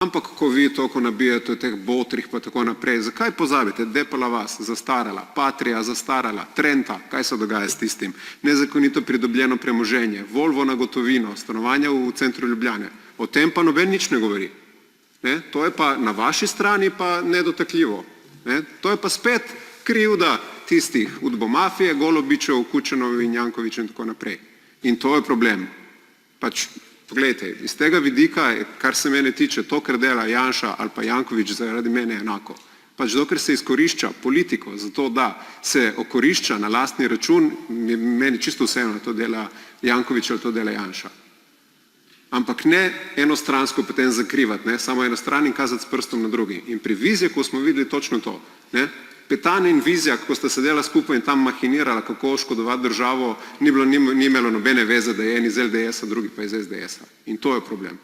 Ampak, ko vi toliko nabijate o teh botrih pa tako naprej, zakaj pozabite? Depala vas, zastarala, Patria zastarala, Trenta, kaj se dogaja s tistim? Nezakonito pridobljeno premoženje, Volvo na gotovino, stanovanja v centru Ljubljane. O tem pa noben nič ne govori. To je pa na vaši strani pa nedotakljivo. To je pa spet krivda tistih udbomafije, Golobičev, Kučanov in Janković in tako naprej. In to je problem. Poglejte, iz tega vidika, kar se mene tiče, to, kar dela Janša ali pa Janković, zaradi mene enako. Dokler se izkorišča politiko za to, da se okorišča na lastni račun, meni čisto vseeno, to dela Janković ali to dela Janša. Ampak ne enostransko potem zakrivati, samo eno stran in kazati s prstom na drugi. In pri Vizjaku smo videli točno to. Petan in Vizjak, ko sta sedela skupaj in tam mahinirala, kako oškodovati državo, ni imelo nobene veze, da je en iz LDS-a, drugi pa iz SDS-a. In to je problem.